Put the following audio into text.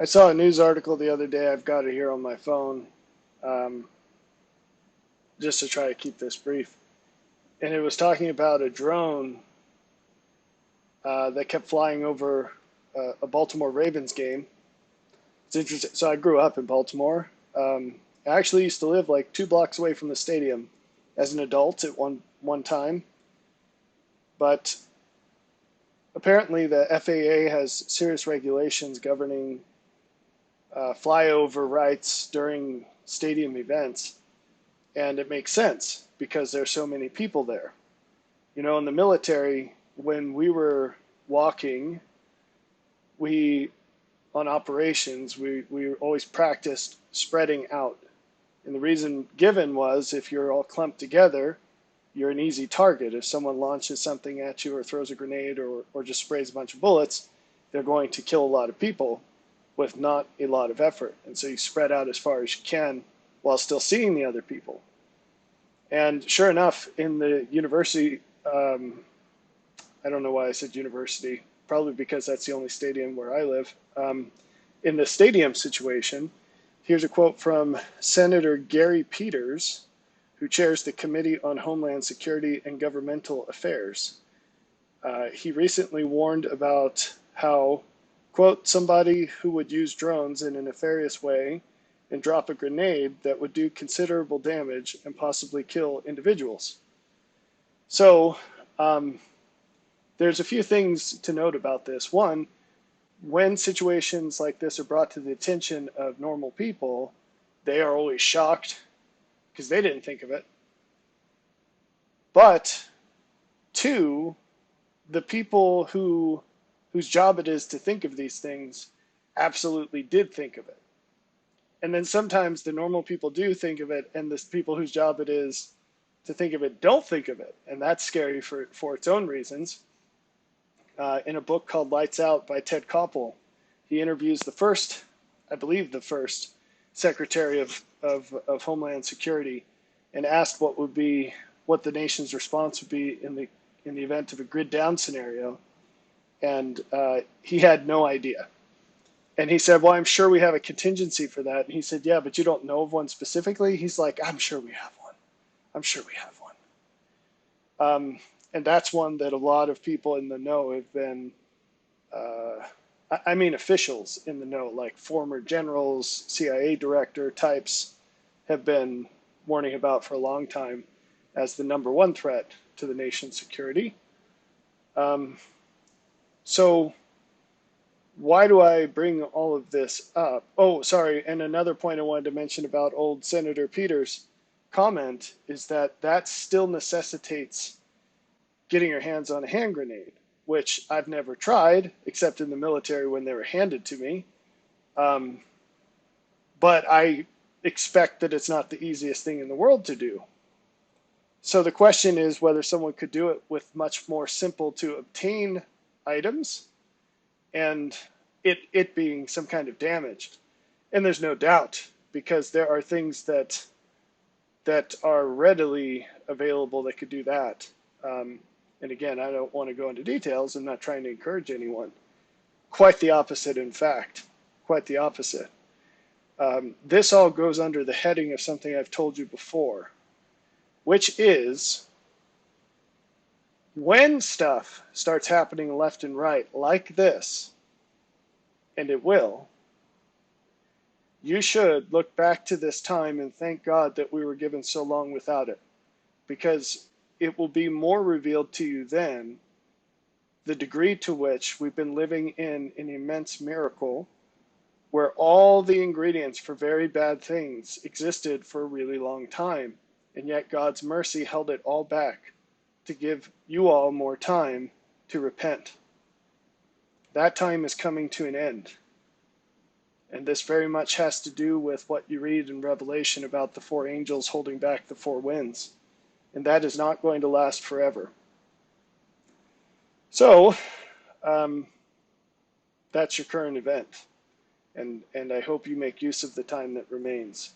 I saw a news article the other day. I've got it here on my phone, um, just to try to keep this brief. And it was talking about a drone that kept flying over a Baltimore Ravens game. It's interesting. So I grew up in Baltimore. I actually used to live like 2 blocks away from the stadium as an adult at one time. But apparently, the FAA has serious regulations governing flyover rights during stadium events. And it makes sense because there's so many people there. You know, in the military, when we were walking, we on operations, we always practiced spreading out. And the reason given was if you're all clumped together, you're an easy target. If someone launches something at you or throws a grenade or just sprays a bunch of bullets, they're going to kill a lot of people with not a lot of effort. And so you spread out as far as you can while still seeing the other people. And sure enough, in the university, I don't know why I said university, probably because that's the only stadium where I live. In the stadium situation, here's a quote from Senator Gary Peters, who chairs the Committee on Homeland Security and Governmental Affairs. He recently warned about how, quote, somebody who would use drones in a nefarious way and drop a grenade that would do considerable damage and possibly kill individuals. So there's a few things to note about this. One, when situations like this are brought to the attention of normal people, they are always shocked because they didn't think of it. But two, the people whose job it is to think of these things absolutely did think of it. And then sometimes the normal people do think of it, and the people whose job it is to think of it don't think of it. And that's scary for its own reasons. In a book called Lights Out by Ted Koppel, he interviews the first, I believe the first, Secretary of Homeland Security and asked what the nation's response would be in the event of a grid down scenario. And he had no idea. And he said, well, I'm sure we have a contingency for that. And he said, yeah, but you don't know of one specifically? He's like, I'm sure we have one. I'm sure we have one. And that's one that a lot of people in the know have been, officials in the know, like former generals, CIA director types, have been warning about for a long time as the number one threat to the nation's security. So why do I bring all of this up? Oh, sorry. And another point I wanted to mention about old Senator Peters' comment is that still necessitates getting your hands on a hand grenade, which I've never tried, except in the military when they were handed to me. But I expect that it's not the easiest thing in the world to do. So the question is whether someone could do it with much more simple to obtain items and it being some kind of damaged. And there's no doubt, because there are things that are readily available that could do that. And again, I don't want to go into details. I'm not trying to encourage anyone. Quite the opposite, in fact. Quite the opposite. This all goes under the heading of something I've told you before, which is when stuff starts happening left and right like this, and it will, you should look back to this time and thank God that we were given so long without it, because it will be more revealed to you then the degree to which we've been living in an immense miracle where all the ingredients for very bad things existed for a really long time, and yet God's mercy held it all back to give you all more time to repent. That time is coming to an end. And this very much has to do with what you read in Revelation about the four angels holding back the four winds. And that is not going to last forever. So, that's your current event. And I hope you make use of the time that remains.